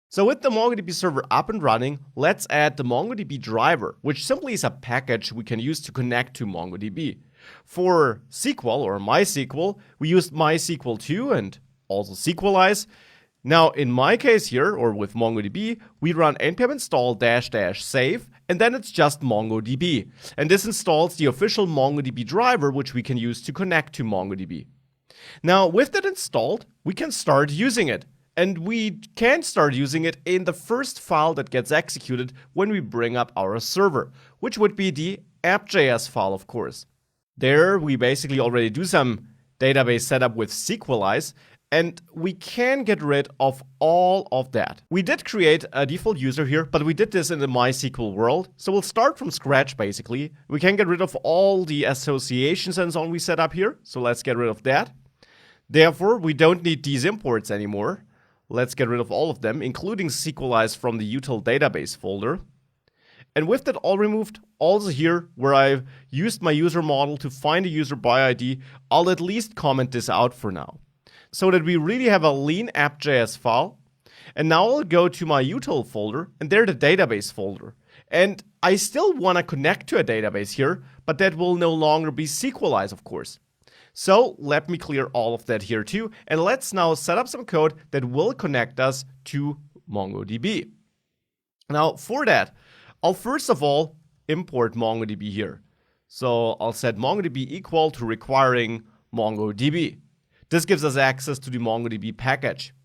So with the MongoDB server up and running, let's add the MongoDB driver, which simply is a package we can use to connect to MongoDB. For SQL or MySQL, we used MySQL2 and also SQLize. Now in my case here, or with MongoDB, we run npm install -- save, and then it's just MongoDB. And this installs the official MongoDB driver, which we can use to connect to MongoDB. Now with that installed, we can start using it. And we can start using it in the first file that gets executed when we bring up our server, which would be the app.js file, of course. There, we basically already do some database setup with SQLize, and we can get rid of all of that. We did create a default user here, but we did this in the MySQL world, so we'll start from scratch, basically. We can get rid of all the associations and so on we set up here, so let's get rid of that. Therefore, we don't need these imports anymore. Let's get rid of all of them, including SQLize from the util database folder. And with that all removed, also here, where I've used my user model to find a user by ID, I'll at least comment this out for now, so that we really have a lean app.js file. And now I'll go to my util folder, and there the database folder. And I still want to connect to a database here, but that will no longer be SQLize, of course. So let me clear all of that here too, and let's now set up some code that will connect us to MongoDB. Now for that, I'll first of all import MongoDB here. So I'll set MongoDB equal to requiring MongoDB. This gives us access to the MongoDB package.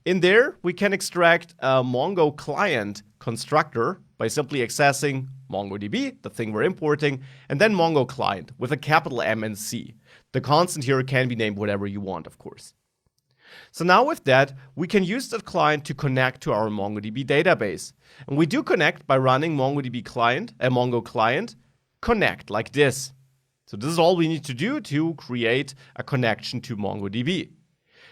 In there, we can extract a Mongo client constructor by simply accessing MongoDB, the thing we're importing, and then Mongo client with a capital M and C. The constant here can be named whatever you want, of course. So now with that, we can use that client to connect to our MongoDB database. And we do connect by running MongoDB client, a Mongo client, connect like this. So this is all we need to do to create a connection to MongoDB.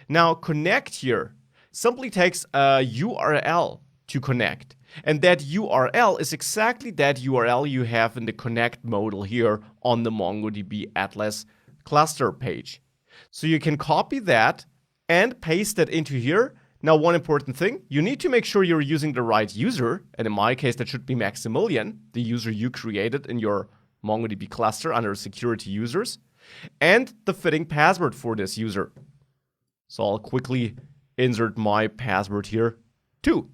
Now connect here simply takes a URL to connect. And that URL is exactly that URL you have in the connect modal here on the MongoDB Atlas cluster page. So you can copy that and paste that into here. Now one important thing, you need to make sure you're using the right user, and in my case that should be Maximilian, the user you created in your MongoDB cluster under security users, and the fitting password for this user. So I'll quickly insert my password here too.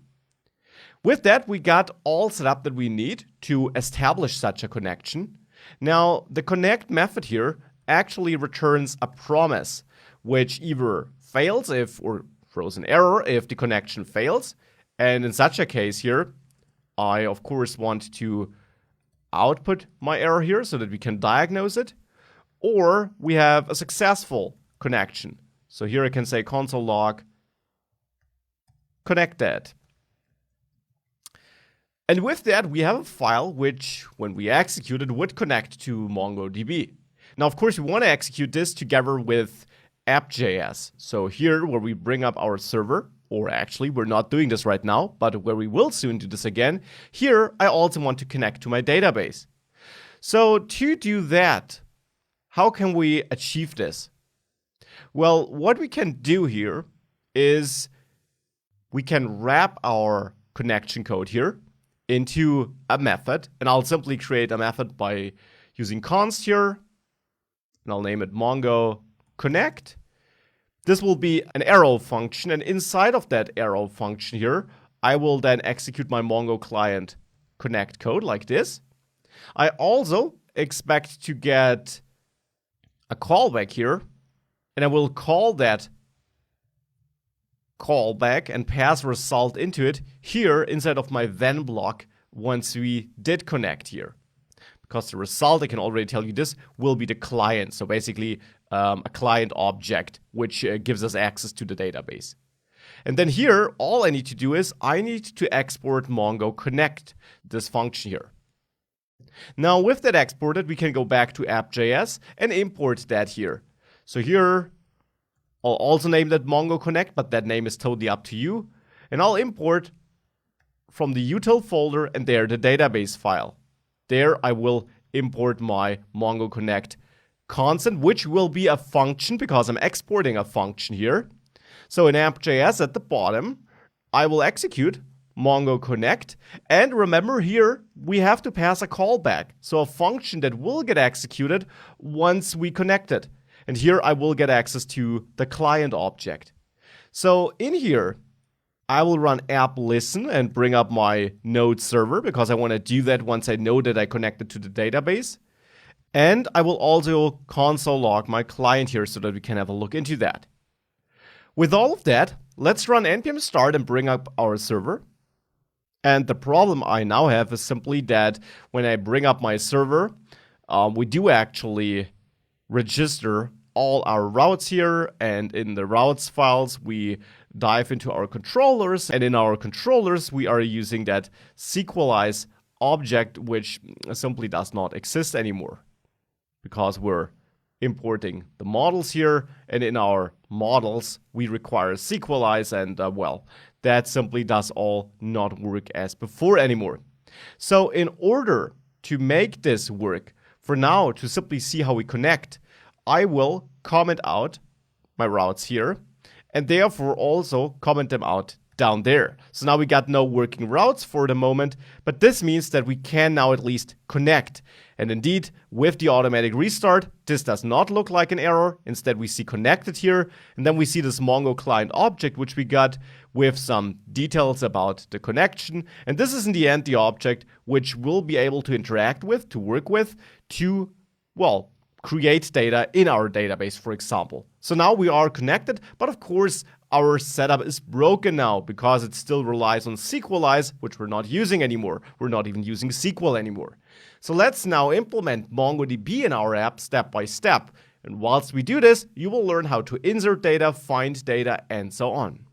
With that, we got all set up that we need to establish such a connection. Now, the connect method here actually returns a promise, which either fails if, or throws an error if the connection fails. And in such a case here, I, of course, want to output my error here so that we can diagnose it. Or we have a successful connection. So here I can say console log connected. And with that, we have a file which, when we execute it, would connect to MongoDB. Now, of course, we want to execute this together with app.js. So here, where we bring up our server, or actually, we're not doing this right now, but where we will soon do this again, here, I also want to connect to my database. So to do that, how can we achieve this? Well, what we can do here is we can wrap our connection code here into a method, and I'll simply create a method by using const here, and I'll name it Mongo connect. This will be an arrow function, and inside of that arrow function here, I will then execute my Mongo client connect code like this. I also expect to get a callback here, and I will call that callback and pass result into it here inside of my then block once we did connect here. Because the result, I can already tell you this, will be the client. So basically a client object, which gives us access to the database. And then here, all I need to do is I need to export Mongo connect, this function here. Now with that exported, we can go back to app.js and import that here. So here, I'll also name that Mongo connect, but that name is totally up to you. And I'll import from the util folder and there the database file. There I will import my Mongo connect constant, which will be a function because I'm exporting a function here. So in app.js at the bottom, I will execute Mongo connect. And remember here, we have to pass a callback. So a function that will get executed once we connect it. And here I will get access to the client object. So in here, I will run app listen and bring up my Node server because I want to do that once I know that I connected to the database. And I will also console log my client here so that we can have a look into that. With all of that, let's run npm start and bring up our server. And the problem I now have is simply that when I bring up my server, we do actually register all our routes here, and in the routes files we dive into our controllers, and in our controllers we are using that sequelize object, which simply does not exist anymore because we're importing the models here, and in our models we require sequelize, and well, that simply does all not work as before anymore. So in order to make this work, for now to simply see how we connect, I will comment out my routes here, and therefore also comment them out down there. So now we got no working routes for the moment, but this means that we can now at least connect. And indeed, with the automatic restart, this does not look like an error. Instead, we see connected here, and then we see this Mongo client object, which we got with some details about the connection. And this is in the end the object which we'll be able to interact with, to work with, to, well, create data in our database, for example. So now we are connected, but of course our setup is broken now because it still relies on sequelize, which we're not using anymore. We're not even using SQL anymore. So let's now implement MongoDB in our app step by step. And whilst we do this, you will learn how to insert data, find data, and so on.